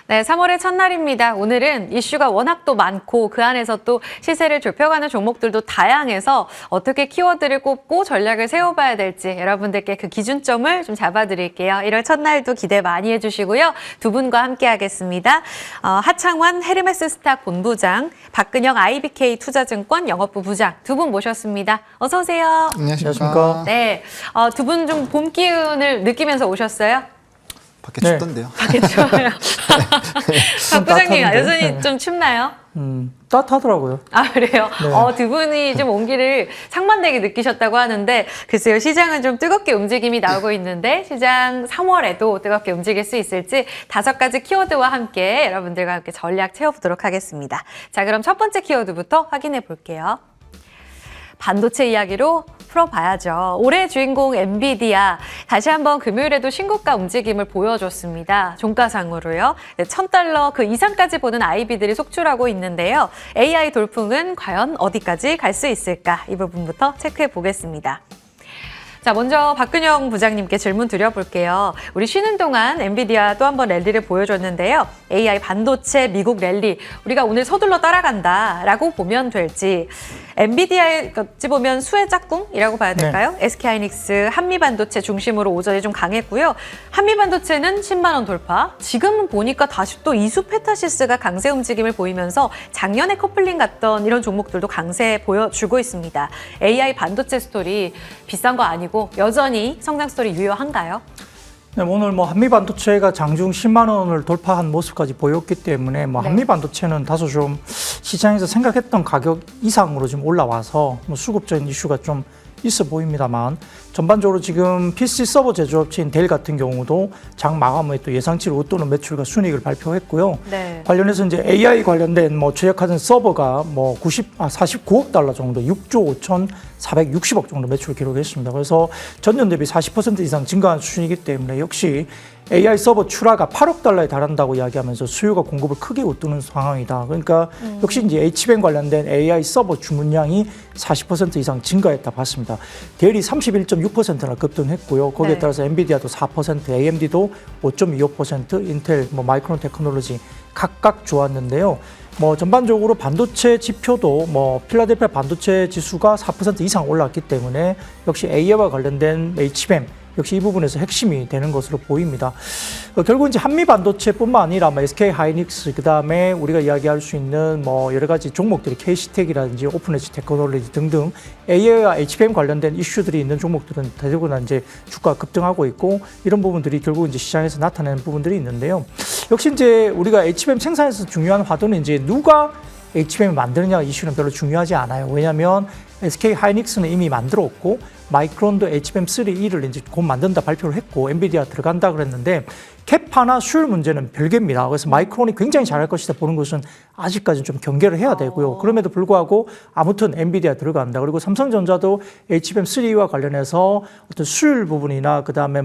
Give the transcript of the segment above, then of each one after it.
네, 3월의 첫날입니다. 오늘은 이슈가 워낙 또 많고 그 안에서 또 시세를 좁혀가는 종목들도 다양해서 어떻게 키워드를 꼽고 전략을 세워봐야 될지 여러분들께 그 기준점을 좀 잡아드릴게요. 1월 첫날도 기대 많이 해주시고요. 두 분과 함께 하겠습니다. 하창환 헤르메스 스탁 본부장, 박근영 IBK 투자증권 영업부 부장 두 분 모셨습니다. 어서 오세요. 안녕하십니까. 네, 두 분 좀 봄 기운을 느끼면서 오셨어요? 밖에 춥던데요. 밖에 추워요. 박 부장님, 여전히 네. 좀 춥나요? 따뜻하더라고요. 아, 그래요? 네. 두 분이 좀 온기를 상반되게 느끼셨다고 하는데, 글쎄요, 시장은 좀 뜨겁게 움직임이 나오고 있는데, 시장 3월에도 뜨겁게 움직일 수 있을지 5가지 키워드와 함께 여러분들과 함께 전략 채워보도록 하겠습니다. 자, 그럼 첫 번째 키워드부터 확인해 볼게요. 반도체 이야기로 풀어봐야죠. 올해 주인공 엔비디아 다시 한번 금요일에도 신고가 움직임을 보여줬습니다. 종가상으로요. $1,000 그 이상까지 보는 IB들이 속출하고 있는데요. AI 돌풍은 과연 어디까지 갈 수 있을까? 이 부분부터 체크해 보겠습니다. 자, 먼저 박근영 부장님께 질문 드려볼게요. 우리 쉬는 동안 엔비디아 또 한번 랠리를 보여줬는데요. AI 반도체 미국 랠리, 우리가 오늘 서둘러 따라간다라고 보면 될지, 엔비디아의 어찌 보면 수혜 짝꿍이라고 봐야 될까요? 네. SK하이닉스, 한미반도체 중심으로 오전에 좀 강했고요. 한미반도체는 10만 원 돌파. 지금은 보니까 다시 또 이수페타시스가 강세 움직임을 보이면서 작년에 커플링 갔던 이런 종목들도 강세 보여주고 있습니다. AI 반도체 스토리 비싼 거 아니고 여전히 성장 스토리 유효한가요? 네, 오늘 한미반도체가 장중 10만 원을 돌파한 모습까지 보였기 때문에 한미반도체는 다소 좀 시장에서 생각했던 가격 이상으로 지금 올라와서 수급적인 이슈가 좀 있어 보입니다만, 전반적으로 지금 PC 서버 제조업체인 델 같은 경우도 장 마감 후에 또 예상치를 웃도는 매출과 순이익을 발표했고요. 네. 관련해서 이제 AI 관련된 최적화된 서버가 49억 달러 정도, 6조 5,460억 정도 매출을 기록했습니다. 그래서 전년 대비 40% 이상 증가한 수준이기 때문에 역시 AI 서버 출하가 8억 달러에 달한다고 이야기하면서 수요가 공급을 크게 웃도는 상황이다. 그러니까 역시 이제 HBM 관련된 AI 서버 주문량이 40% 이상 증가했다 봤습니다. 델이 31.6%나 급등했고요. 거기에 따라서 엔비디아도 4%, AMD도 5.25%, 인텔, 마이크론 테크놀로지 각각 좋았는데요. 전반적으로 반도체 지표도 필라델피아 반도체 지수가 4% 이상 올랐기 때문에 역시 AI와 관련된 HBM 역시 이 부분에서 핵심이 되는 것으로 보입니다. 결국 이제 한미 반도체뿐만 아니라 SK 하이닉스, 그다음에 우리가 이야기할 수 있는 여러 가지 종목들이 KC텍이라든지 오픈엣지 테크놀로지 등등 AI와 HBM 관련된 이슈들이 있는 종목들은 대부분 이제 주가가 급등하고 있고, 이런 부분들이 결국 이제 시장에서 나타내는 부분들이 있는데요. 역시 이제 우리가 HBM 생산에서 중요한 화두는 이제 누가 HBM을 만드느냐 이슈는 별로 중요하지 않아요. 왜냐하면 SK 하이닉스는 이미 만들었고, 마이크론도 HBM3E를 이제 곧 만든다 발표를 했고, 엔비디아 들어간다 그랬는데 캐파나 수율 문제는 별개입니다. 그래서 마이크론이 굉장히 잘할 것이다 보는 것은 아직까지는 좀 경계를 해야 되고요. 그럼에도 불구하고 아무튼 엔비디아 들어간다. 그리고 삼성전자도 HBM3E와 관련해서 어떤 수율 부분이나 그다음에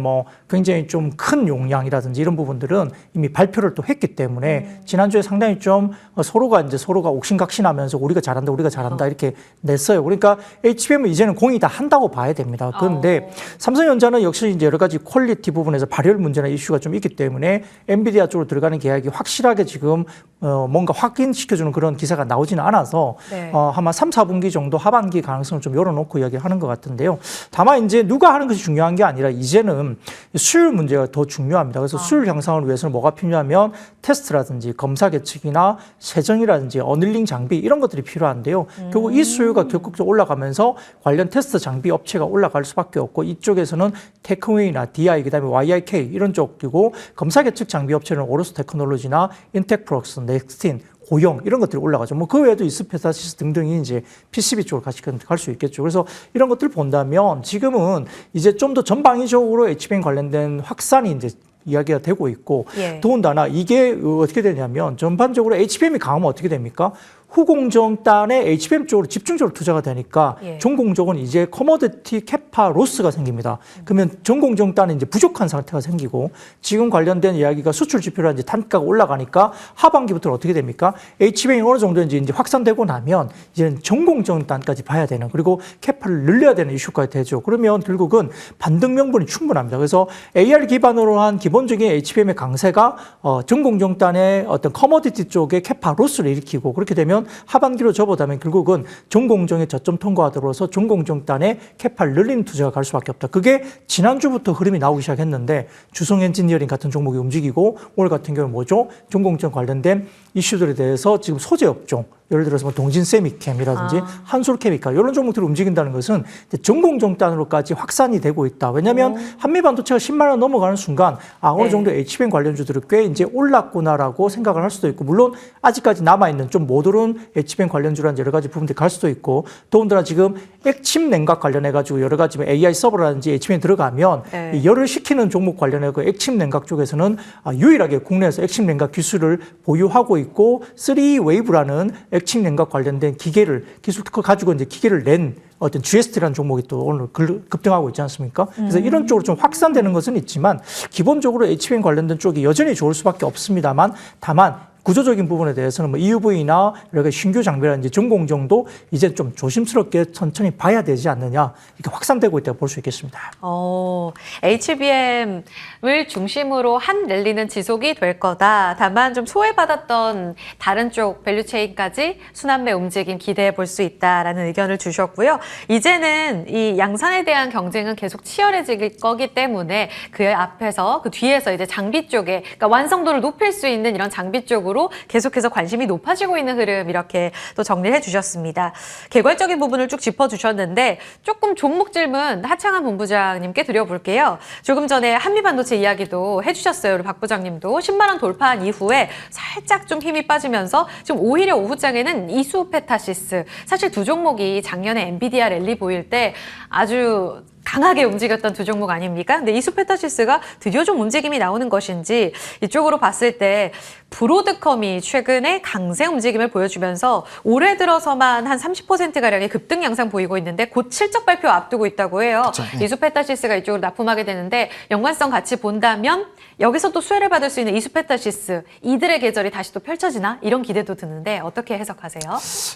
굉장히 좀 큰 용량이라든지 이런 부분들은 이미 발표를 또 했기 때문에 지난주에 상당히 좀 서로가 옥신각신하면서 우리가 잘한다 이렇게 냈어요. 그러니까 HBM은 이제는 공이 다 한다고 봐야 됩니다. 그런데 삼성전자는 역시 이제 여러 가지 퀄리티 부분에서 발열 문제나 이슈가 좀 있기 때문에 엔비디아 쪽으로 들어가는 계약이 확실하게 지금 뭔가 확인시켜주는 그런 기사가 나오지는 않아서 아마 3, 4분기 정도 하반기 가능성을 좀 열어놓고 이야기하는 것 같은데요. 다만 이제 누가 하는 것이 중요한 게 아니라 이제는 수율 문제가 더 중요합니다. 그래서 수율 향상을 위해서는 뭐가 필요하면 테스트라든지 검사 계측이나 세정이라든지 어닐링 장비 이런 것들이 필요한데요. 결국 이 수요가 적극적으로 올라가면서 관련 테스트 장비 업체가 올라갈 수밖에 없고, 이쪽에서는 테크웨이나 DI, 그다음에 YIK 이런 쪽이고, 검사 계측 장비 업체는 오로스 테크놀로지나 인텍프록스, 넥스틴, 고용 이런 것들이 올라가죠. 그 외에도 이스페타시스 등등이 이제 PCB 쪽으로 같이 갈 수 있겠죠. 그래서 이런 것들을 본다면 지금은 이제 좀 더 전방위적으로 HBM 관련된 확산이 이제 이야기가 되고 있고, 더군다나 이게 어떻게 되냐면 전반적으로 HBM이 강하면 어떻게 됩니까? 후공정단의 HBM 쪽으로 집중적으로 투자가 되니까 예. 전공정은 이제 커머디티 캐파 로스가 생깁니다. 그러면 전공정단은 이제 부족한 상태가 생기고 지금 관련된 이야기가 수출 지표라든지 단가가 올라가니까 하반기부터 어떻게 됩니까? HBM이 어느 정도인지 이제 확산되고 나면 이제는 전공정단까지 봐야 되는 그리고 캐파를 늘려야 되는 이슈까지 되죠. 그러면 결국은 반등 명분이 충분합니다. 그래서 AR 기반으로 한 기본적인 HBM의 강세가 전공정단의 어떤 커머디티 쪽에 캐파 로스를 일으키고 그렇게 되면 하반기로 접어다면 결국은 전공정의 저점 통과가 들어서 전공정단의 캐파를 늘리는 투자가 갈 수밖에 없다. 그게 지난주부터 흐름이 나오기 시작했는데 주성 엔지니어링 같은 종목이 움직이고 오늘 같은 경우는 뭐죠? 전공정 관련된 이슈들에 대해서 지금 소재 업종 예를 들어서 뭐 동진 세미캠이라든지 한솔케미칼 이런 종목들이 움직인다는 것은 전공정단으로까지 확산이 되고 있다. 왜냐하면 한미반도체가 10만 원 넘어가는 순간 어느 정도 HBM 관련주들이 꽤 이제 올랐구나라고 생각을 할 수도 있고 물론 아직까지 남아있는 좀 못 오른 HBM 관련주라든지 여러 가지 부분들이 갈 수도 있고 더군다나 지금 액침 냉각 관련해가지고 여러 가지 AI 서버라든지 HBM 들어가면 이 열을 식히는 종목 관련해 그 액침 냉각 쪽에서는 유일하게 국내에서 액침 냉각 기술을 보유하고 있고 3웨이브라는 액침 냉각 관련된 기계를 기술 특허 가지고 이제 기계를 낸 어떤 GST라는 종목이 또 오늘 급등하고 있지 않습니까? 그래서 이런 쪽으로 좀 확산되는 것은 있지만 기본적으로 HBM 관련된 쪽이 여전히 좋을 수밖에 없습니다만 다만 구조적인 부분에 대해서는 뭐 EUV나 여러 가지 신규 장비라든지 전공정도 이제 좀 조심스럽게 천천히 봐야 되지 않느냐 이렇게 확산되고 있다고 볼 수 있겠습니다. HBM을 중심으로 한 랠리는 지속이 될 거다. 다만 좀 소외받았던 다른 쪽 밸류체인까지 순환매 움직임 기대해 볼 수 있다라는 의견을 주셨고요. 이제는 이 양산에 대한 경쟁은 계속 치열해질 거기 때문에 그 앞에서 그 뒤에서 이제 장비 쪽에 그러니까 완성도를 높일 수 있는 이런 장비 쪽으로 계속해서 관심이 높아지고 있는 흐름 이렇게 또 정리를 해주셨습니다. 개괄적인 부분을 쭉 짚어주셨는데 조금 종목 질문 하창한 본부장님께 드려볼게요. 조금 전에 한미반도체 이야기도 해주셨어요. 우리 박 부장님도 10만 원 돌파한 이후에 살짝 좀 힘이 빠지면서 지금 오히려 오후장에는 이수페타시스 사실 두 종목이 작년에 엔비디아 랠리 보일 때 아주 강하게 움직였던 두 종목 아닙니까? 근데 이수페타시스가 드디어 좀 움직임이 나오는 것인지 이쪽으로 봤을 때 브로드컴이 최근에 강세 움직임을 보여주면서 올해 들어서만 한 30%가량의 급등 양상 보이고 있는데 곧 실적 발표 앞두고 있다고 해요. 그렇죠. 이수페타시스가 이쪽으로 납품하게 되는데 연관성 같이 본다면 여기서 또 수혜를 받을 수 있는 이수페타시스 이들의 계절이 다시 또 펼쳐지나 이런 기대도 드는데 어떻게 해석하세요?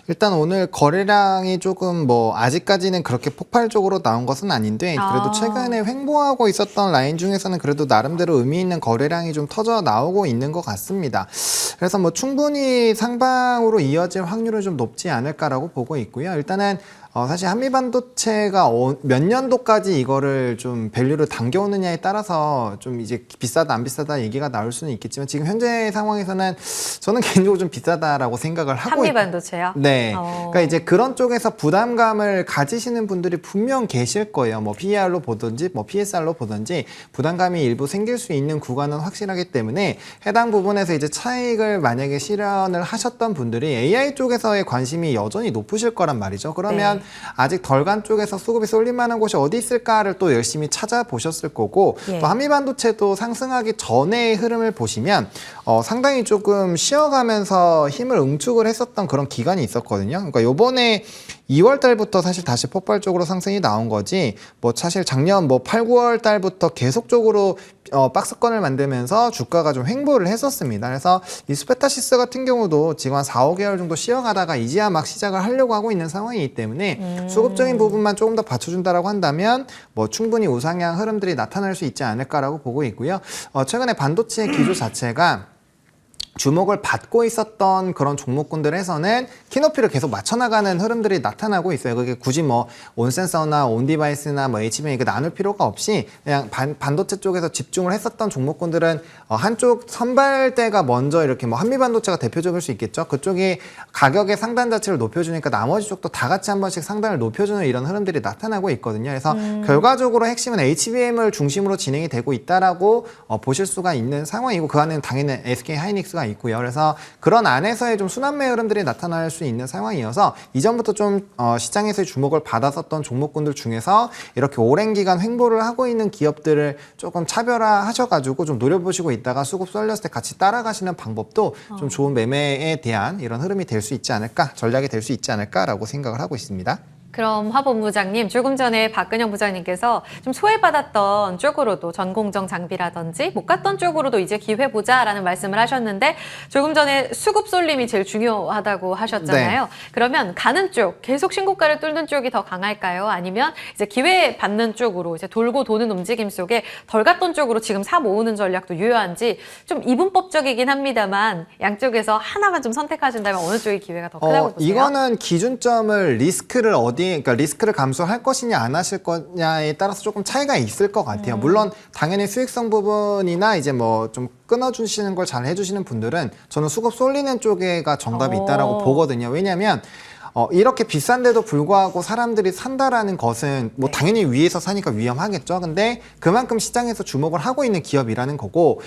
일단 오늘 거래량이 조금 뭐 아직까지는 그렇게 폭발적으로 나온 것은 아닌데 그래도 최근에 횡보하고 있었던 라인 중에서는 그래도 나름대로 의미 있는 거래량이 좀 터져 나오고 있는 것 같습니다. 그래서 뭐 충분히 상방으로 이어질 확률은 좀 높지 않을까라고 보고 있고요. 일단은 사실 한미반도체가 몇 년도까지 이거를 좀 밸류를 당겨오느냐에 따라서 좀 이제 비싸다 안 비싸다 얘기가 나올 수는 있겠지만 지금 현재 상황에서는 저는 개인적으로 좀 비싸다라고 생각을 하고 한미반도체요? 네. 그러니까 이제 그런 쪽에서 부담감을 가지시는 분들이 분명 계실 거예요. 뭐 PER로 보든지 뭐 PSR로 보든지 부담감이 일부 생길 수 있는 구간은 확실하기 때문에 해당 부분에서 이제 차익을 만약에 실현을 하셨던 분들이 AI 쪽에서의 관심이 여전히 높으실 거란 말이죠. 그러면 아직 덜 간 쪽에서 수급이 쏠릴 만한 곳이 어디 있을까를 또 열심히 찾아보셨을 거고 또 한미반도체도 상승하기 전의 흐름을 보시면 상당히 조금 쉬어가면서 힘을 응축을 했었던 그런 기간이 있었거든요. 그러니까 요번에 2월 달부터 사실 다시 폭발적으로 상승이 나온 거지 뭐 사실 작년 뭐 8, 9월 달부터 계속적으로 박스권을 만들면서 주가가 좀 횡보를 했었습니다. 그래서 이 스페타시스 같은 경우도 지금 한 4, 5개월 정도 쉬어가다가 이제야 막 시작을 하려고 하고 있는 상황이기 때문에 수급적인 부분만 조금 더 받쳐준다라고 한다면 뭐 충분히 우상향 흐름들이 나타날 수 있지 않을까라고 보고 있고요. 최근에 반도체 기조 자체가 주목을 받고 있었던 그런 종목군들에서는 키높이를 계속 맞춰나가는 흐름들이 나타나고 있어요. 그게 굳이 뭐 온센서나 온디바이스나 뭐 HBM 이거 나눌 필요가 없이 그냥 반도체 쪽에서 집중을 했었던 종목군들은 한쪽 선발대가 먼저 이렇게 뭐 한미반도체가 대표적일 수 있겠죠. 그쪽이 가격의 상단 자체를 높여주니까 나머지 쪽도 다 같이 한 번씩 상단을 높여주는 이런 흐름들이 나타나고 있거든요. 그래서 결과적으로 핵심은 HBM을 중심으로 진행이 되고 있다라고 보실 수가 있는 상황이고 그 안에는 당연히 SK 하이닉스가 수가 있고요. 그래서 그런 안에서의 좀 순환매 흐름들이 나타날 수 있는 상황이어서 이전부터 좀 시장에서의 주목을 받았었던 종목군들 중에서 이렇게 오랜 기간 횡보를 하고 있는 기업들을 조금 차별화하셔가지고 좀 노려보시고 있다가 수급 쏠렸을 때 같이 따라가시는 방법도 좀 좋은 매매에 대한 이런 흐름이 될 수 있지 않을까, 전략이 될 수 있지 않을까라고 생각을 하고 있습니다. 그럼 화 본부장님, 조금 전에 박근영 부장님께서 좀 소외받았던 쪽으로도 전공정 장비라든지 못 갔던 쪽으로도 이제 기회 보자라는 말씀을 하셨는데 조금 전에 수급 쏠림이 제일 중요하다고 하셨잖아요. 네. 그러면 가는 쪽, 계속 신고가를 뚫는 쪽이 더 강할까요? 아니면 이제 기회 받는 쪽으로 이제 돌고 도는 움직임 속에 덜 갔던 쪽으로 지금 사 모으는 전략도 유효한지 좀 이분법적이긴 합니다만 양쪽에서 하나만 좀 선택하신다면 어느 쪽이 기회가 더 크다고 보세요? 이거는 기준점을 리스크를 그러니까 리스크를 감수할 것이냐 안 하실 거냐에 따라서 조금 차이가 있을 것 같아요. 물론 당연히 수익성 부분이나 이제 뭐 좀 끊어주시는 걸 잘 해주시는 분들은 저는 수급 쏠리는 쪽에가 정답이 있다라고 보거든요. 왜냐하면 이렇게 비싼데도 불구하고 사람들이 산다라는 것은 뭐 당연히 위에서 사니까 위험하겠죠. 근데 그만큼 시장에서 주목을 하고 있는 기업이라는 거고,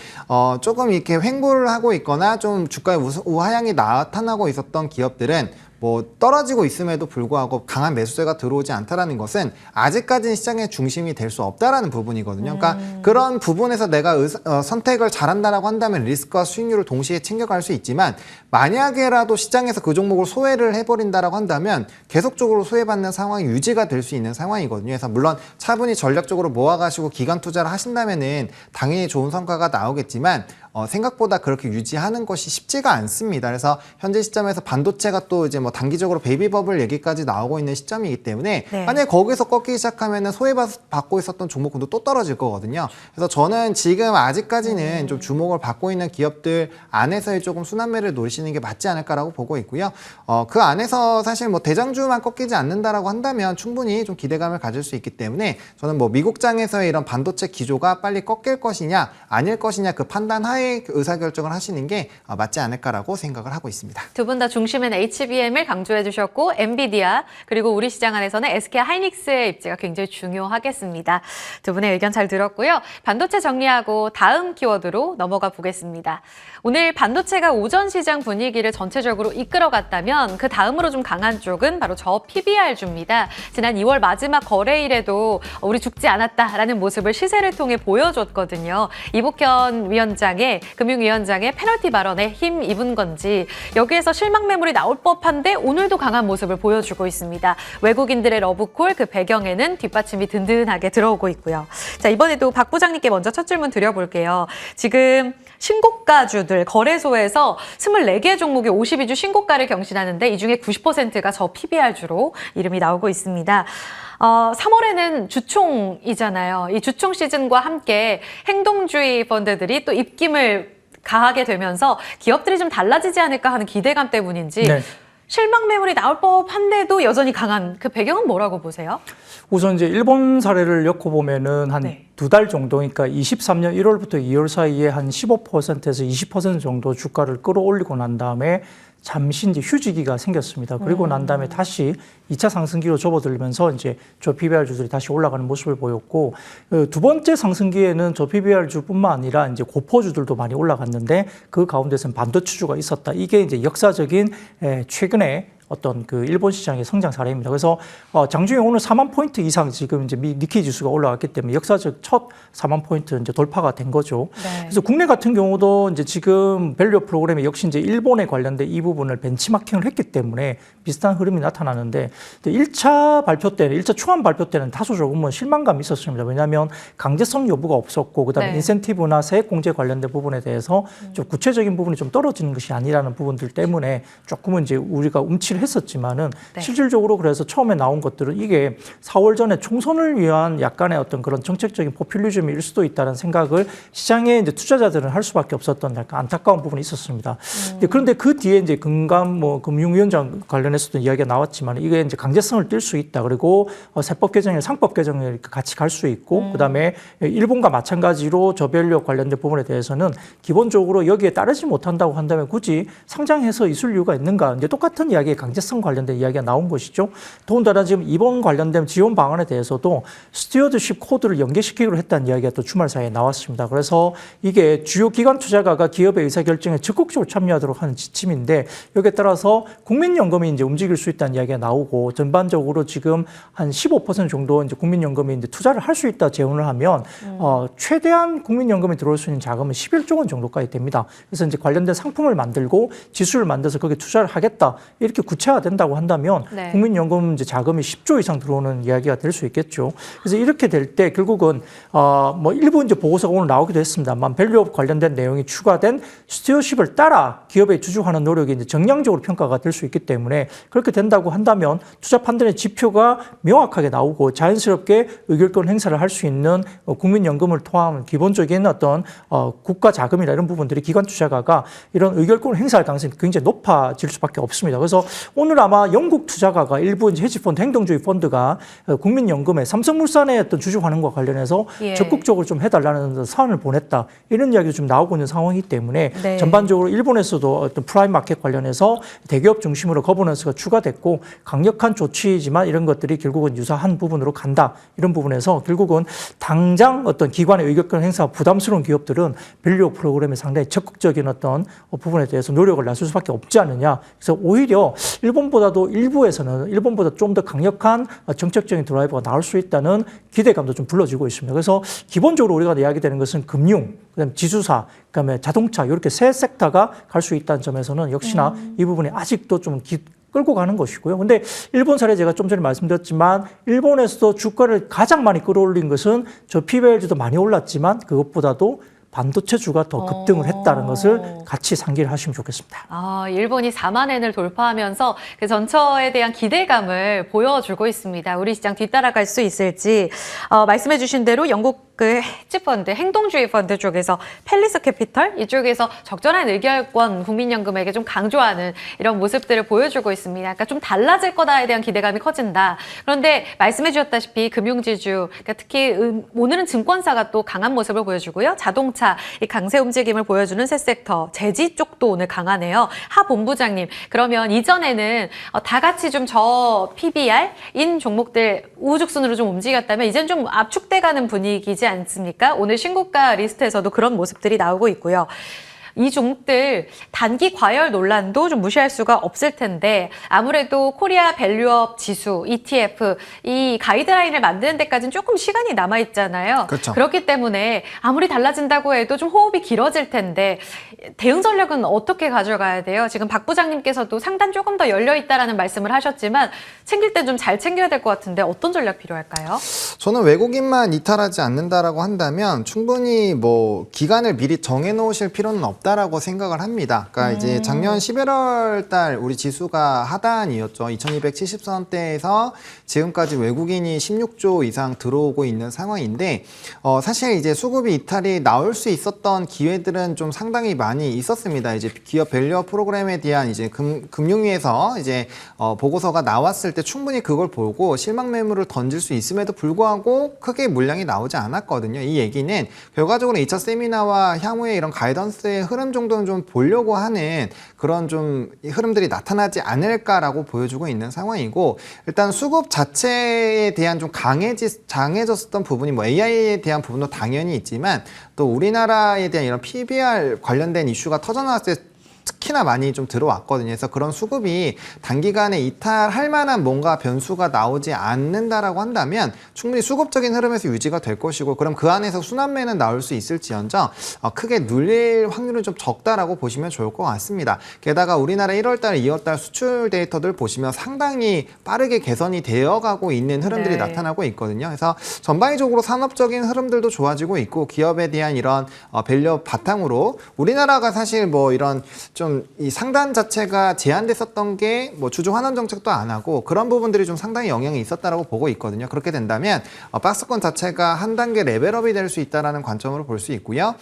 조금 이렇게 횡보를 하고 있거나 좀 주가의 우하향이 나타나고 있었던 기업들은 뭐 떨어지고 있음에도 불구하고 강한 매수세가 들어오지 않다라는 것은 아직까지는 시장의 중심이 될 수 없다라는 부분이거든요. 그러니까 그런 부분에서 내가 선택을 잘한다라고 한다면 리스크와 수익률을 동시에 챙겨갈 수 있지만 만약에라도 시장에서 그 종목을 소외를 해버린다라고 한다면 계속적으로 소외받는 상황이 유지가 될 수 있는 상황이거든요. 그래서 물론 차분히 전략적으로 모아가시고 기간 투자를 하신다면은 당연히 좋은 성과가 나오겠지만 생각보다 그렇게 유지하는 것이 쉽지가 않습니다. 그래서 현재 시점에서 반도체가 또 이제 뭐 단기적으로 베이비버블 얘기까지 나오고 있는 시점이기 때문에 네. 만약에 거기서 꺾이기 시작하면은 소외받고 있었던 종목군도 또 떨어질 거거든요. 그래서 저는 지금 아직까지는 좀 주목을 받고 있는 기업들 안에서의 조금 순환매를 노리시는 게 맞지 않을까라고 보고 있고요. 그 안에서 사실 뭐 대장주만 꺾이지 않는다라고 한다면 충분히 좀 기대감을 가질 수 있기 때문에 저는 뭐 미국장에서의 이런 반도체 기조가 빨리 꺾일 것이냐 아닐 것이냐 그 판단 하에 의사결정을 하시는 게 맞지 않을까라고 생각을 하고 있습니다. 두 분 다 중심엔 HBM을 강조해 주셨고 엔비디아 그리고 우리 시장 안에서는 SK 하이닉스의 입지가 굉장히 중요하겠습니다. 두 분의 의견 잘 들었고요. 반도체 정리하고 다음 키워드로 넘어가 보겠습니다. 오늘 반도체가 오전 시장 분위기를 전체적으로 이끌어갔다면 그 다음으로 좀 강한 쪽은 바로 저 PBR주입니다. 지난 2월 마지막 거래일에도 우리 죽지 않았다라는 모습을 시세를 통해 보여줬거든요. 이복현 위원장의 금융위원장의 페널티 발언에 힘 입은 건지 여기에서 실망 매물이 나올 법한데 오늘도 강한 모습을 보여주고 있습니다. 외국인들의 러브콜 그 배경에는 뒷받침이 든든하게 들어오고 있고요. 자, 이번에도 박 부장님께 먼저 첫 질문 드려볼게요. 지금 신고가주들 거래소에서 24개 종목이 52주 신고가를 경신하는데 이 중에 90%가 저 PBR주로 이름이 나오고 있습니다. 3월에는 주총이잖아요. 이 주총 시즌과 함께 행동주의 펀드들이 또 입김을 가하게 되면서 기업들이 좀 달라지지 않을까 하는 기대감 때문인지 네. 실망 매물이 나올 법한데도 여전히 강한 그 배경은 뭐라고 보세요? 우선 이제 일본 사례를 엮어 보면은 한 네. 두 달 정도, 그러니까 23년 1월부터 2월 사이에 한 15%에서 20% 정도 주가를 끌어올리고 난 다음에 잠시 이제 휴지기가 생겼습니다. 그리고 난 다음에 다시 2차 상승기로 접어들면서 이제 저 PBR주들이 다시 올라가는 모습을 보였고, 두 번째 상승기에는 저 PBR주뿐만 아니라 이제 고포주들도 많이 올라갔는데 그 가운데서는 반도체주가 있었다. 이게 이제 역사적인 최근에 어떤 그 일본 시장의 성장 사례입니다. 그래서 장중에 오늘 4만 포인트 이상 지금 이제 니케이 지수가 올라갔기 때문에 역사적 첫 4만 포인트 이제 돌파가 된 거죠. 네. 그래서 국내 같은 경우도 이제 지금 밸류 프로그램이 역시 이제 일본에 관련된 이 부분을 벤치마킹을 했기 때문에 비슷한 흐름이 나타나는데 1차 발표 때는 1차 초안 발표 때는 다소 조금은 실망감이 있었습니다. 왜냐하면 강제성 여부가 없었고 그다음에 네. 인센티브나 세액 공제 관련된 부분에 대해서 좀 구체적인 부분이 좀 떨어지는 것이 아니라는 부분들 때문에 조금은 이제 우리가 움찔 했었지만은 네. 실질적으로 그래서 처음에 나온 것들은 이게 4월 전에 총선을 위한 약간의 어떤 그런 정책적인 포퓰리즘일 수도 있다는 생각을 시장에 이제 투자자들은 할 수밖에 없었던 약간 안타까운 부분이 있었습니다. 그런데 그 뒤에 이제 금융위원장 관련해서도 이야기가 나왔지만 이게 이제 강제성을 띌 수 있다. 그리고 세법 개정이나 상법 개정을 같이 갈 수 있고 그다음에 일본과 마찬가지로 저밸류 관련된 부분에 대해서는 기본적으로 여기에 따르지 못한다고 한다면 굳이 상장해서 있을 이유가 있는가? 이제 똑같은 이야기에 강제성 관련된 이야기가 나온 것이죠. 더군다나 지금 이번 관련된 지원 방안에 대해서도 스튜어드십 코드를 연계시키기로 했다는 이야기가 또 주말 사이에 나왔습니다. 그래서 이게 주요 기관 투자가가 기업의 의사결정에 적극적으로 참여하도록 하는 지침인데 여기에 따라서 국민연금이 이제 움직일 수 있다는 이야기가 나오고 전반적으로 지금 한 15% 정도 이제 국민연금이 이제 투자를 할 수 있다 제언을 하면 최대한 국민연금에 들어올 수 있는 자금은 11조 원 정도까지 됩니다. 그래서 이제 관련된 상품을 만들고 지수를 만들어서 거기에 투자를 하겠다 이렇게 구체화된다고 한다면 네. 국민연금 이제 자금이 10조 이상 들어오는 이야기가 될 수 있겠죠. 그래서 이렇게 될 때 결국은 뭐 일부 이제 보고서가 오늘 나오기도 했습니다만 밸류업 관련된 내용이 추가된 스튜어십을 따라 기업의 주주하는 노력이 이제 정량적으로 평가가 될 수 있기 때문에 그렇게 된다고 한다면 투자 판단의 지표가 명확하게 나오고 자연스럽게 의결권 행사를 할 수 있는 국민연금을 통한 기본적인 어떤 국가 자금이나 이런 부분들이 기관 투자가가 이런 의결권을 행사할 가능성이 굉장히 높아질 수밖에 없습니다. 그래서 오늘 아마 영국 투자가가 일부 이제 헤지펀드, 행동주의 펀드가 국민연금에 삼성물산의 어떤 주주 환원과 관련해서 예. 적극적으로 좀 해달라는 사안을 보냈다. 이런 이야기가 좀 나오고 있는 상황이기 때문에 네. 전반적으로 일본에서도 어떤 프라임 마켓 관련해서 대기업 중심으로 거버넌스가 추가됐고 강력한 조치이지만 이런 것들이 결국은 유사한 부분으로 간다. 이런 부분에서 결국은 당장 어떤 기관의 의결권 행사가 부담스러운 기업들은 밸류 프로그램에 상당히 적극적인 어떤 부분에 대해서 노력을 나설 수밖에 없지 않느냐. 그래서 오히려 일본보다도 일부에서는 일본보다 좀 더 강력한 정책적인 드라이버가 나올 수 있다는 기대감도 좀 불러지고 있습니다. 그래서 기본적으로 우리가 이야기되는 것은 금융, 그다음에 지주사, 그다음에 자동차 이렇게 세 섹터가 갈 수 있다는 점에서는 역시나 이 부분이 아직도 좀 끌고 가는 것이고요. 근데 일본 사례 제가 좀 전에 말씀드렸지만 일본에서도 주가를 가장 많이 끌어올린 것은 저 PBR도 많이 올랐지만 그것보다도 반도체주가 더 급등을 했다는 것을 같이 상기를 하시면 좋겠습니다. 일본이 4만 엔을 돌파하면서 그 전처에 대한 기대감을 보여주고 있습니다. 우리 시장 뒤따라갈 수 있을지 말씀해 주신 대로 영국 그 헤지펀드, 행동주의 펀드 쪽에서 팰리스 캐피털 이쪽에서 적절한 의결권 국민연금에게 좀 강조하는 이런 모습들을 보여주고 있습니다. 그러니까 좀 달라질 거다에 대한 기대감이 커진다. 그런데 말씀해 주셨다시피 금융지주, 그러니까 특히 오늘은 증권사가 또 강한 모습을 보여주고요. 자동차, 이 강세 움직임을 보여주는 새 섹터, 제지 쪽도 오늘 강하네요. 하 본부장님, 그러면 이전에는 다 같이 좀 저 PBR인 종목들 우후죽순으로 좀 움직였다면 이제는 좀 압축돼가는 분위기지 않습니까? 오늘 신고가 리스트에서도 그런 모습들이 나오고 있고요. 이 종목들 단기 과열 논란도 좀 무시할 수가 없을 텐데 아무래도 코리아 밸류업 지수, ETF 이 가이드라인을 만드는 데까지는 조금 시간이 남아있잖아요. 그렇죠. 그렇기 때문에 아무리 달라진다고 해도 좀 호흡이 길어질 텐데 대응 전략은 어떻게 가져가야 돼요? 지금 박 부장님께서도 상단 조금 더 열려있다라는 말씀을 하셨지만 챙길 때 좀 잘 챙겨야 될 것 같은데 어떤 전략 필요할까요? 저는 외국인만 이탈하지 않는다라고 한다면 충분히 뭐 기간을 미리 정해놓으실 필요는 없다라고 생각을 합니다. 그러니까 이제 작년 11월 달 우리 지수가 하단이었죠. 2270선대에서 지금까지 외국인이 16조 이상 들어오고 있는 상황인데 사실 이제 수급이 이탈이 나올 수 있었던 기회들은 좀 상당히 많이 있었습니다. 이제 기업 밸류업 프로그램에 대한 이제 금융위에서 이제 보고서가 나왔을 때 충분히 그걸 보고 실망 매물을 던질 수 있음에도 불구하고 크게 물량이 나오지 않았거든요. 이 얘기는 결과적으로 2차 세미나와 향후에 이런 가이던스의 흐름 정도는 좀 보려고 하는 그런 좀 흐름들이 나타나지 않을까라고 보여주고 있는 상황이고 일단 수급 자체에 대한 좀 강해졌었던 부분이 뭐 AI에 대한 부분도 당연히 있지만 또 우리나라에 대한 이런 PBR 관련된 이슈가 터져나왔을 때 특히나 많이 좀 들어왔거든요. 그래서 그런 수급이 단기간에 이탈할 만한 뭔가 변수가 나오지 않는다라고 한다면 충분히 수급적인 흐름에서 유지가 될 것이고 그럼 그 안에서 순환매는 나올 수 있을지언정 크게 눌릴 확률은 좀 적다라고 보시면 좋을 것 같습니다. 게다가 우리나라 1월달, 2월달 수출 데이터들 보시면 상당히 빠르게 개선이 되어가고 있는 흐름들이 나타나고 있거든요. 그래서 전반적으로 산업적인 흐름들도 좋아지고 있고 기업에 대한 이런 밸류 바탕으로 우리나라가 사실 뭐 이런 좀 이 상단 자체가 제한됐었던 게 뭐 주주 환원 정책도 안 하고 그런 부분들이 좀 상당히 영향이 있었다라고 보고 있거든요. 그렇게 된다면 박스권 자체가 한 단계 레벨업이 될 수 있다라는 관점으로 볼 수 있고요.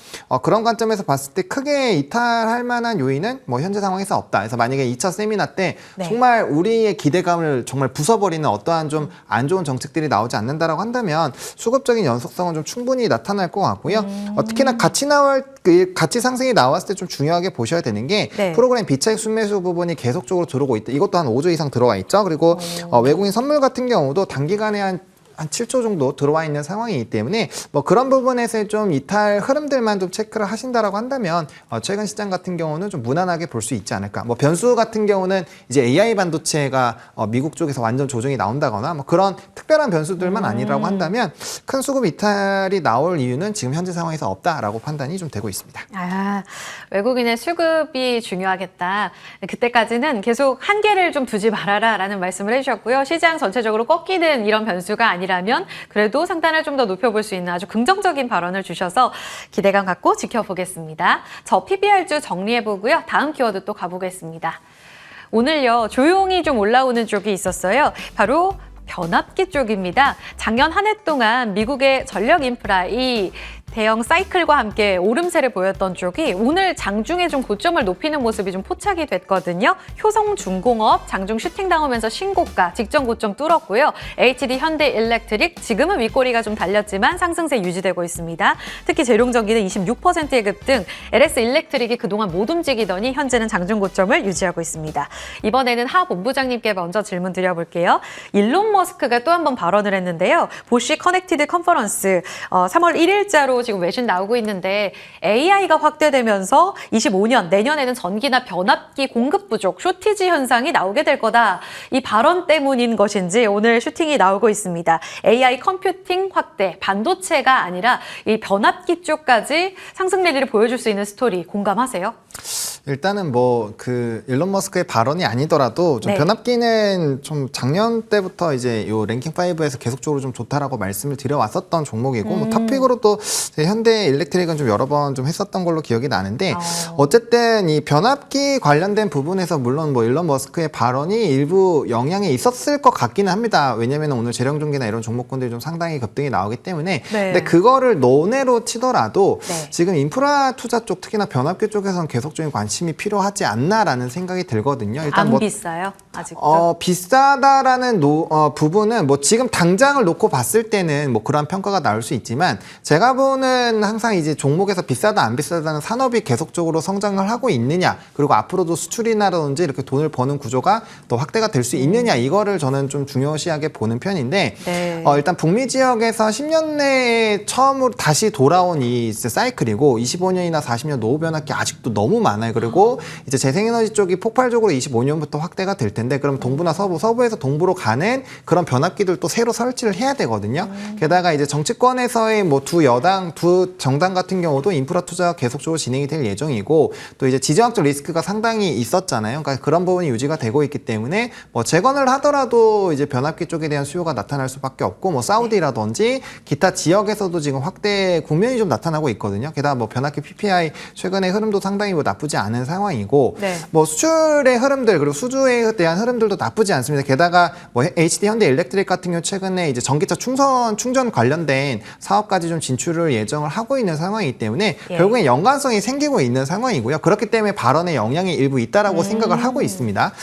그런 관점에서 봤을 때 크게 이탈할 만한 요인은 뭐 현재 상황에서 없다. 그래서 만약에 2차 세미나 때 정말 우리의 기대감을 정말 부숴버리는 어떠한 좀 안 좋은 정책들이 나오지 않는다라고 한다면 수급적인 연속성은 좀 충분히 나타날 것 같고요. 특히나 같이 상승이 나왔을 때 좀 중요하게 보셔야 되는 게 네. 프로그램 비차익 순매수 부분이 계속적으로 들어오고 있다. 이것도 한 5조 이상 들어와 있죠. 그리고 외국인 선물 같은 경우도 단기간에 한 7조 정도 들어와 있는 상황이기 때문에 뭐 그런 부분에서 좀 이탈 흐름들만 좀 체크를 하신다라고 한다면 최근 시장 같은 경우는 좀 무난하게 볼 수 있지 않을까. 뭐 변수 같은 경우는 이제 AI 반도체가 미국 쪽에서 완전 조정이 나온다거나 뭐 그런 특별한 변수들만 아니라고 한다면 큰 수급 이탈이 나올 이유는 지금 현재 상황에서 없다라고 판단이 좀 되고 있습니다. 아, 외국인의 수급이 중요하겠다. 그때까지는 계속 한계를 좀 두지 말아라라는 말씀을 해주셨고요. 시장 전체적으로 꺾이는 이런 변수가 아니라면 그래도 상단을 좀 더 높여볼 수 있는 아주 긍정적인 발언을 주셔서 기대감 갖고 지켜보겠습니다. 저 PBR주 정리해보고요. 다음 키워드 또 가보겠습니다. 오늘요, 조용히 좀 올라오는 쪽이 있었어요. 바로 변압기 쪽입니다. 작년 한 해 동안 미국의 전력 인프라, 이 대형 사이클과 함께 오름세를 보였던 쪽이 오늘 장중에 좀 고점을 높이는 모습이 좀 포착이 됐거든요. 효성중공업 장중 슈팅 당하면서 신고가 직전 고점 뚫었고요. HD 현대일렉트릭 지금은 윗꼬리가 좀 달렸지만 상승세 유지되고 있습니다. 특히 재룡전기는 26%의 급등, LS 일렉트릭이 그동안 못 움직이더니 현재는 장중 고점을 유지하고 있습니다. 이번에는 하 본부장님께 먼저 질문 드려볼게요. 일론 머스크가 또 한 번 발언을 했는데요. 보쉬 커넥티드 컨퍼런스 3월 1일자로 지금 외신 나오고 있는데 AI가 확대되면서 25년 내년에는 전기나 변압기 공급 부족, 쇼티지 현상이 나오게 될 거다. 이 발언 때문인 것인지 오늘 슈팅이 나오고 있습니다. AI 컴퓨팅 확대, 반도체가 아니라 이 변압기 쪽까지 상승 랠리를 보여줄 수 있는 스토리 공감하세요? 일단은 뭐 그 일론 머스크의 발언이 아니더라도 좀 네. 변압기는 좀 작년 때부터 이제 요 랭킹 5에서 계속적으로 좀 좋다라고 말씀을 드려왔었던 종목이고 뭐 탑픽으로 또 현대 일렉트릭은 좀 여러 번 좀 했었던 걸로 기억이 나는데 어쨌든 이 변압기 관련된 부분에서 물론 뭐 일론 머스크의 발언이 일부 영향이 있었을 것 같기는 합니다. 왜냐면 오늘 재령종기나 이런 종목군들이 좀 상당히 급등이 나오기 때문에 네. 근데 그거를 논외로 치더라도 네. 지금 인프라 투자 쪽 특히나 변압기 쪽에서는 계속적인 관심이 필요하지 않나라는 생각이 들거든요. 일단 안 뭐 비싸요? 아직도? 비싸다라는 부분은 뭐 지금 당장을 놓고 봤을 때는 뭐 그런 평가가 나올 수 있지만 제가 보는 항상 이제 종목에서 비싸다 안 비싸다는 산업이 계속적으로 성장을 하고 있느냐 그리고 앞으로도 수출이나든지 이렇게 돈을 버는 구조가 또 확대가 될 수 있느냐 이거를 저는 좀 중요시하게 보는 편인데 네. 일단 북미 지역에서 10년 내에 처음으로 다시 돌아온 이 사이클이고 25년이나 40년 노후 변압기 아직도 너무 많아요. 그리고 이제 재생에너지 쪽이 폭발적으로 25년부터 확대가 될 텐데 그럼 동부나 서부에서 동부로 가는 그런 변압기들도 새로 설치를 해야 되거든요. 게다가 이제 정치권에서의 뭐 두 여당, 두 정당 같은 경우도 인프라 투자가 계속적으로 진행이 될 예정이고 또 이제 지정학적 리스크가 상당히 있었잖아요. 그러니까 그런 부분이 유지가 되고 있기 때문에 뭐 재건을 하더라도 이제 변압기 쪽에 대한 수요가 나타날 수밖에 없고 뭐 사우디라든지 기타 지역에서도 지금 확대 국면이 좀 나타나고 있거든요. 게다가 뭐 변압기 PPI 최근의 흐름도 상당히 뭐 나쁘지 않은 상황이고 네. 뭐 수출의 흐름들 그리고 수주에 대한 흐름들도 나쁘지 않습니다. 게다가 뭐 HD 현대 일렉트릭 같은 경우 최근에 이제 전기차 충전 관련된 사업까지 좀 진출을 예정을 하고 있는 상황이기 때문에 예. 결국엔 연관성이 생기고 있는 상황이고요. 그렇기 때문에 발언에 영향이 일부 있다라고 생각을 하고 있습니다.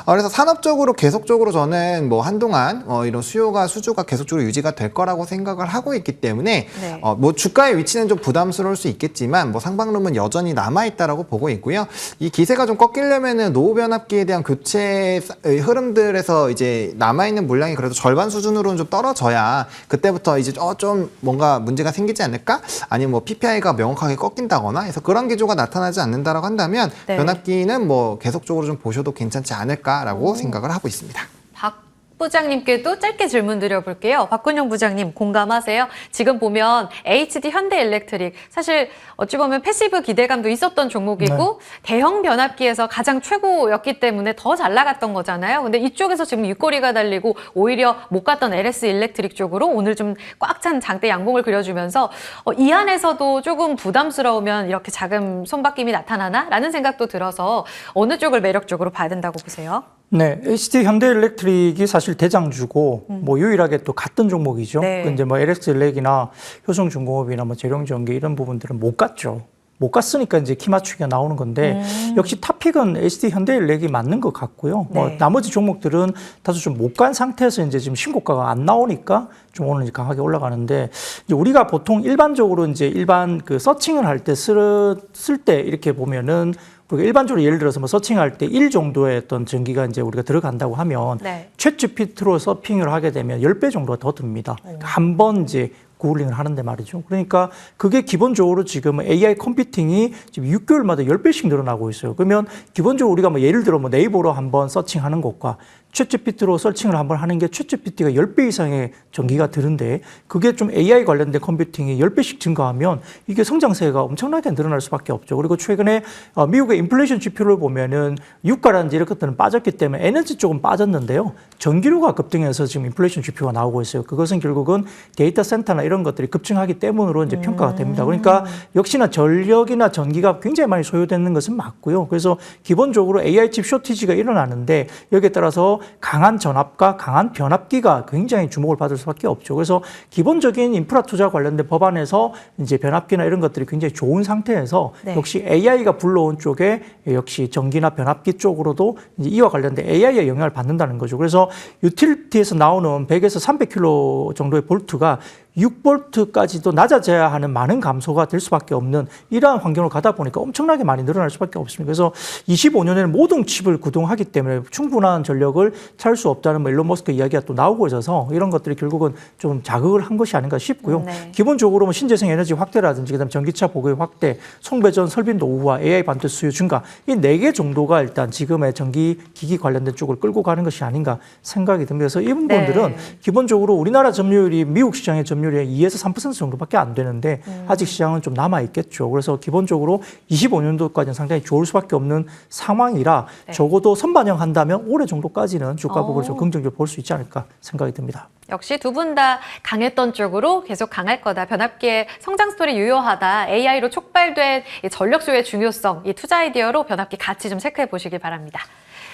그래서 산업적으로 계속적으로 저는 뭐 한동안 이런 수주가 계속적으로 유지가 될 거라고 생각을 하고 있기 때문에 네. 뭐 주가의 위치는 좀 부담스러울 수 있겠지만 뭐 상방rum은 여전히 남아 있다라고 보고 있고요. 이 기세가 좀 꺾이려면은 노후 변압기에 대한 교체 흐름들에서 이제 남아 있는 물량이 그래도 절반 수준으로는 좀 떨어져야 그때부터 이제 좀 뭔가 문제가 생기지 않을까? 아니면 뭐 PPI가 명확하게 꺾인다거나 해서 그런 기조가 나타나지 않는다라고 한다면 네. 변압기는 뭐 계속적으로 좀 보셔도 괜찮지 않을까라고 생각을 하고 있습니다. 박 부장님께도 짧게 질문 드려볼게요. 박근영 부장님 공감하세요? 지금 보면 HD 현대일렉트릭 사실 어찌 보면 패시브 기대감도 있었던 종목이고 대형 변압기에서 가장 최고였기 때문에 더 잘 나갔던 거잖아요. 근데 이쪽에서 지금 윗꼬리가 달리고 오히려 못 갔던 LS 일렉트릭 쪽으로 오늘 좀 꽉 찬 장대 양봉을 그려주면서 이 안에서도 조금 부담스러우면 이렇게 자금 손바뀜이 나타나나? 라는 생각도 들어서 어느 쪽을 매력적으로 봐야 된다고 보세요? 네, HD 현대일렉트릭이 사실 대장주고 뭐 유일하게 또 같은 종목이죠. 네. 근데 뭐 LS 일렉이나 효성중공업이나 뭐 재룡전기 이런 부분들은 못 갔죠. 못 갔으니까 이제 키 맞추기가 나오는 건데 역시 탑픽은 ST 현대인력이 맞는 것 같고요. 뭐 네. 나머지 종목들은 다소 좀 못 간 상태에서 이제 지금 신고가가 안 나오니까 좀 오늘 이제 강하게 올라가는데 이제 우리가 보통 일반적으로 이제 일반 그 서칭을 할 때 쓸 때 이렇게 보면은 우리가 일반적으로 예를 들어서 뭐 서칭할 때 1 정도의 어떤 전기가 이제 우리가 들어간다고 하면 네. 챗GPT로 서핑을 하게 되면 10배 정도가 더 듭니다. 한 번 이제 구글링을 하는데 말이죠. 그러니까 그게 기본적으로 지금 AI 컴퓨팅이 지금 6개월마다 10배씩 늘어나고 있어요. 그러면 기본적으로 우리가 뭐 예를 들어 뭐 네이버로 한번 서칭하는 것과 챗GPT로 서칭을 한번 하는 게 챗GPT가 10배 이상의 전기가 드는데 그게 좀 AI 관련된 컴퓨팅이 10배씩 증가하면 이게 성장세가 엄청나게 늘어날 수밖에 없죠. 그리고 최근에 미국의 인플레이션 지표를 보면은 유가라든지 이런 것들은 빠졌기 때문에 에너지 쪽은 빠졌는데요. 전기료가 급등해서 지금 인플레이션 지표가 나오고 있어요. 그것은 결국은 데이터 센터나 이런 것들이 급증하기 때문으로 이제 평가가 됩니다. 그러니까 역시나 전력이나 전기가 굉장히 많이 소요되는 것은 맞고요. 그래서 기본적으로 AI 칩 쇼티지가 일어나는데 여기에 따라서 강한 전압과 강한 변압기가 굉장히 주목을 받을 수밖에 없죠. 그래서 기본적인 인프라 투자 관련된 법안에서 이제 변압기나 이런 것들이 굉장히 좋은 상태에서 네. 역시 AI가 불러온 쪽에 역시 전기나 변압기 쪽으로도 이제 이와 관련된 AI의 영향을 받는다는 거죠. 그래서 유틸리티에서 나오는 100에서 300kV 정도의 볼트가 6볼트까지도 낮아져야 하는 많은 감소가 될 수밖에 없는 이러한 환경을 가다 보니까 엄청나게 많이 늘어날 수밖에 없습니다. 그래서 25년에는 모든 칩을 구동하기 때문에 충분한 전력을 찾을 수 없다는 뭐 일론 머스크 이야기가 또 나오고 있어서 이런 것들이 결국은 좀 자극을 한 것이 아닌가 싶고요. 네. 기본적으로 뭐 신재생 에너지 확대라든지 그다음 전기차 보급의 확대, 송배전 설비 노후화, AI 반도체 수요 증가 이 4개 정도가 일단 지금의 전기 기기 관련된 쪽을 끌고 가는 것이 아닌가 생각이 듭니다. 그래서 이 부분들은 네. 기본적으로 우리나라 점유율이 미국 시장의 점유율이 2에서 3% 정도밖에 안 되는데 아직 시장은 좀 남아 있겠죠. 그래서 기본적으로 25년도까지는 상당히 좋을 수밖에 없는 상황이라 네. 적어도 선반영한다면 올해 정도까지는 주가 부분을 좀 긍정적으로 볼 수 있지 않을까 생각이 듭니다. 역시 두 분 다 강했던 쪽으로 계속 강할 거다. 변압기의 성장 스토리 유효하다. AI로 촉발된 이 전력 수요의 중요성, 이 투자 아이디어로 변압기 같이 좀 체크해 보시길 바랍니다.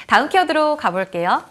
다음 키워드로 가볼게요.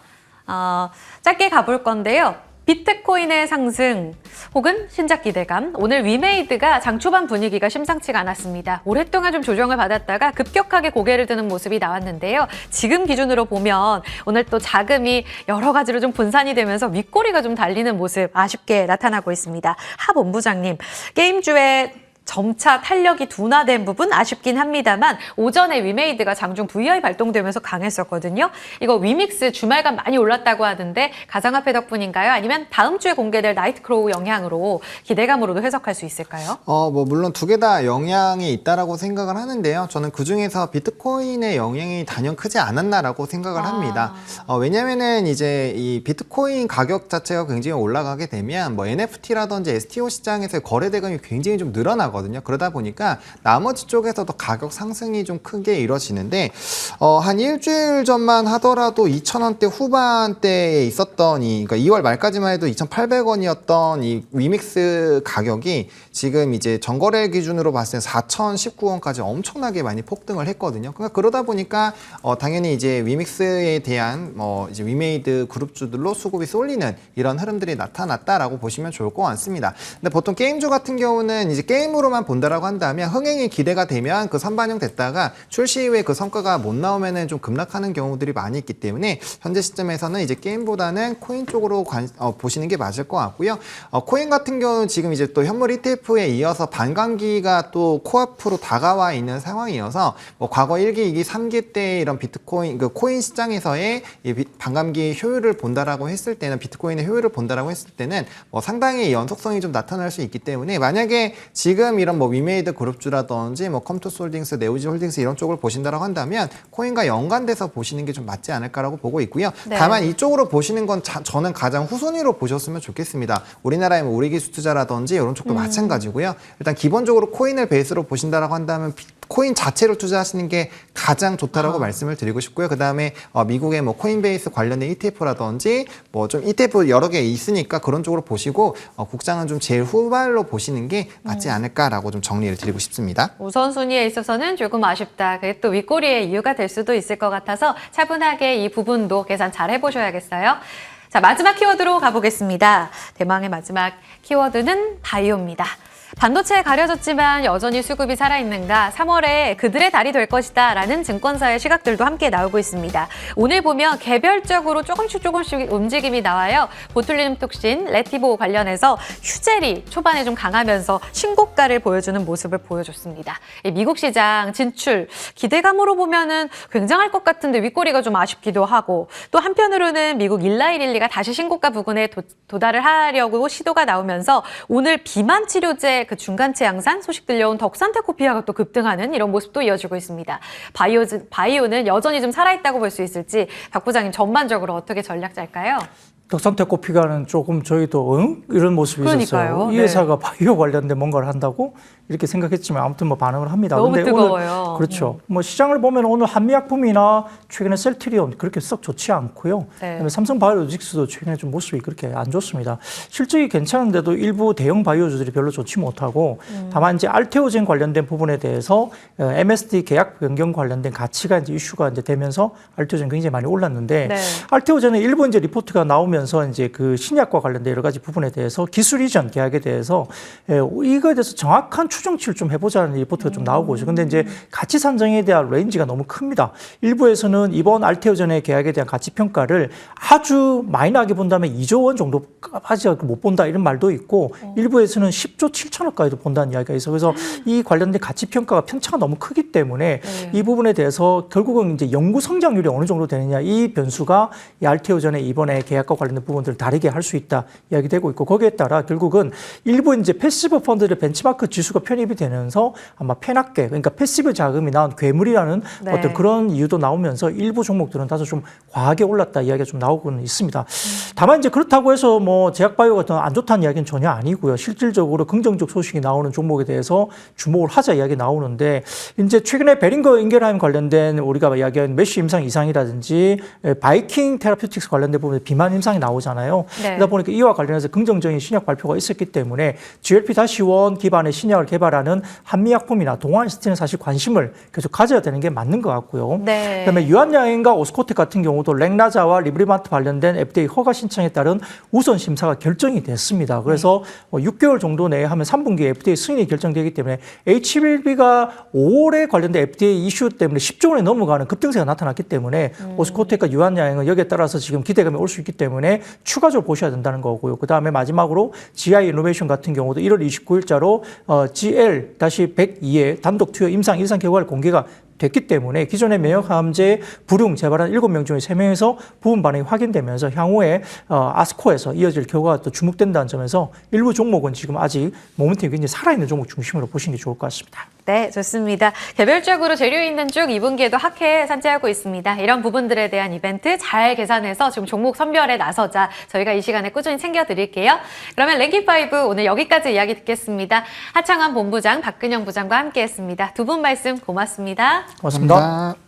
짧게 가볼 건데요. 비트코인의 상승 혹은 신작 기대감. 오늘 위메이드가 장 초반 분위기가 심상치가 않았습니다. 오랫동안 좀 조정을 받았다가 급격하게 고개를 드는 모습이 나왔는데요. 지금 기준으로 보면 오늘 또 자금이 여러 가지로 좀 분산이 되면서 윗꼬리가 좀 달리는 모습 아쉽게 나타나고 있습니다. 하 본부장님, 게임주의 점차 탄력이 둔화된 부분 아쉽긴 합니다만 오전에 위메이드가 장중 VI 발동되면서 강했었거든요. 이거 위믹스 주말간 많이 올랐다고 하는데 가상화폐 덕분인가요? 아니면 다음 주에 공개될 나이트크로우 영향으로 기대감으로도 해석할 수 있을까요? 뭐 물론 두 개 다 영향이 있다라고 생각을 하는데요. 저는 그 중에서 비트코인의 영향이 단연 크지 않았나라고 생각을 합니다. 왜냐면은 이제 이 비트코인 가격 자체가 굉장히 올라가게 되면 뭐 NFT라든지 STO 시장에서의 거래 대금이 굉장히 좀 늘어나거든요. 그러다 보니까 나머지 쪽에서도 가격 상승이 좀 크게 이루어지는데 한 일주일 전만 하더라도 2,000원대 후반대에 있었던 그러니까 2월 말까지만 해도 2,800원이었던 이 위믹스 가격이 지금 이제 전거래 기준으로 봤을 때 4,019원까지 엄청나게 많이 폭등을 했거든요. 그러니까 그러다 보니까 당연히 이제 위믹스에 대한 이제 위메이드 그룹주들로 수급이 쏠리는 이런 흐름들이 나타났다라고 보시면 좋을 것 같습니다. 근데 보통 게임주 같은 경우는 이제 게임으로만 본다라고 한다면 흥행이 기대가 되면 그 선반영 됐다가 출시 이후에 그 성과가 못 나오면은 좀 급락하는 경우들이 많이 있기 때문에 현재 시점에서는 이제 게임보다는 코인 쪽으로 보시는 게 맞을 것 같고요. 코인 같은 경우는 지금 이제 또 현물 ETF에 이어서 반감기가 또 코앞으로 다가와 있는 상황이어서 뭐 과거 1기, 2기, 3기 때 이런 비트코인 그 코인 시장에서의 이 반감기 효율을 본다라고 했을 때는 비트코인의 효율을 본다라고 했을 때는 뭐 상당히 연속성이 좀 나타날 수 있기 때문에 만약에 지금 이런 뭐 위메이드 그룹주라든지 뭐 컴투스 홀딩스, 네오지 홀딩스 이런 쪽을 보신다라고 한다면 코인과 연관돼서 보시는 게 좀 맞지 않을까라고 보고 있고요. 네. 다만 이쪽으로 보시는 건 저는 가장 후순위로 보셨으면 좋겠습니다. 우리나라의 뭐 우리기술 투자라든지 이런 쪽도 마찬가지고요. 일단 기본적으로 코인을 베이스로 보신다라고 한다면 코인 자체를 투자하시는 게 가장 좋다라고 말씀을 드리고 싶고요. 그 다음에 미국의 뭐 코인베이스 관련된 ETF라든지 뭐 좀 ETF 여러 개 있으니까 그런 쪽으로 보시고 국장은 좀 제일 후발로 보시는 게 맞지 않을까라고 좀 정리를 드리고 싶습니다. 우선순위에 있어서는 조금 아쉽다. 그게 또 윗꼬리의 이유가 될 수도 있을 것 같아서 차분하게 이 부분도 계산 잘 해보셔야겠어요. 자, 마지막 키워드로 가보겠습니다. 대망의 마지막 키워드는 바이오입니다. 반도체에 가려졌지만 여전히 수급이 살아있는가 3월에 그들의 달이 될 것이다 라는 증권사의 시각들도 함께 나오고 있습니다. 오늘 보면 개별적으로 조금씩 움직임이 나와요. 보툴리눔 톡신, 레티보 관련해서 휴젤이 초반에 좀 강하면서 신고가를 보여주는 모습을 보여줬습니다. 미국 시장 진출 기대감으로 보면은 굉장할 것 같은데 윗꼬리가 좀 아쉽기도 하고 또 한편으로는 미국 일라이릴리가 다시 신고가 부근에 도달을 하려고 시도가 나오면서 오늘 비만 치료제 그 중간체 양산 소식 들려온 덕산테코피아가 또 급등하는 이런 모습도 이어지고 있습니다. 바이오는 여전히 좀 살아있다고 볼 수 있을지 박 부장님 전반적으로 어떻게 전략 짤까요? 덕산테코피아는 조금 저희도 이런 모습이 그러니까요. 있었어요. 이 네. 회사가 바이오 관련된 뭔가를 한다고 이렇게 생각했지만 아무튼 뭐 반응을 합니다. 너무 근데 뜨거워요. 오늘 그렇죠. 뭐 시장을 보면 오늘 한미약품이나 최근에 셀트리온 그렇게 썩 좋지 않고요. 네. 그다음에 삼성바이오로직스도 최근에 좀 모습이 그렇게 안 좋습니다. 실적이 괜찮은데도 일부 대형 바이오주들이 별로 좋지 못하고 다만 이제 알테오젠 관련된 부분에 대해서 MSD 계약 변경 관련된 가치가 이제 이슈가 이제 되면서 알테오젠 굉장히 많이 올랐는데 네. 알테오젠은 일부 이제 리포트가 나오면서 이제 그 신약과 관련된 여러 가지 부분에 대해서 기술 이전 계약에 대해서 이거에 대해서 정확한 추정치를 좀 해보자는 리포트가 좀 나오고 있어요. 근데 이제 가치 산정에 대한 레인지가 너무 큽니다. 일부에서는 이번 알테오젠의 계약에 대한 가치 평가를 아주 마이너하게 본다면 2조 원 정도까지 못 본다 이런 말도 있고 일부에서는 10조 7천억까지도 본다는 이야기가 있어요. 그래서 이 관련된 가치 평가가 편차가 너무 크기 때문에 이 부분에 대해서 결국은 이제 연구 성장률이 어느 정도 되느냐 이 변수가 이 알테오젠의 이번에 계약과 관련된 부분들을 다르게 할 수 있다 이야기되고 있고 거기에 따라 결국은 일부 이제 패시브 펀드의 벤치마크 지수가 편입이 되면서 아마 패납계 그러니까 패시브 자금이 나온 괴물이라는 네. 어떤 그런 이유도 나오면서 일부 종목들은 다소 좀 과하게 올랐다 이야기가 좀 나오고는 있습니다. 다만 이제 그렇다고 해서 뭐 제약바이오가 더 안 좋다는 이야기는 전혀 아니고요. 실질적으로 긍정적 소식이 나오는 종목에 대해서 주목을 하자 이야기 나오는데 이제 최근에 베링거 인겔하임 관련된 우리가 이야기한 메쉬 임상 이상이라든지 바이킹 테라퓨틱스 관련된 부분에 비만 임상이 나오잖아요. 네. 그러다 보니까 이와 관련해서 긍정적인 신약 발표가 있었기 때문에 GLP-1 기반의 신약을 개발하는 한미약품이나 동아인스틴은 사실 관심을 계속 가져야 되는 게 맞는 것 같고요. 네. 그다음에 유한양행과 오스코텍 같은 경우도 렉나자와 리브리만트 관련된 FDA 허가 신청에 따른 우선 심사가 결정이 됐습니다. 그래서 6개월 정도 내에 하면 3분기에 FDA 승인이 결정되기 때문에 H1B가 5월에 관련된 FDA 이슈 때문에 10조 원에 넘어가는 급등세가 나타났기 때문에 오스코텍과 유한양행은 여기에 따라서 지금 기대감이 올 수 있기 때문에 추가적으로 보셔야 된다는 거고요. 그다음에 마지막으로 GI 이노베이션 같은 경우도 1월 29일자로 GL-102의 단독 투여 임상 일상 결과를 공개가 됐기 때문에 기존의 면역암제 불용 재발한 7명 중에 3명에서 부분 반응이 확인되면서 향후에 아스코에서 이어질 결과가 또 주목된다는 점에서 일부 종목은 지금 아직 모멘텀이 굉장히 살아있는 종목 중심으로 보시는 게 좋을 것 같습니다. 네, 좋습니다. 개별적으로 재료 있는 쪽 2분기에도 학회 산재하고 있습니다. 이런 부분들에 대한 이벤트 잘 계산해서 지금 종목 선별에 나서자 저희가 이 시간에 꾸준히 챙겨드릴게요. 그러면 랭킹5 오늘 여기까지 이야기 듣겠습니다. 하창환 본부장, 박근영 부장과 함께했습니다. 두 분 말씀 고맙습니다. 고맙습니다. 감사합니다.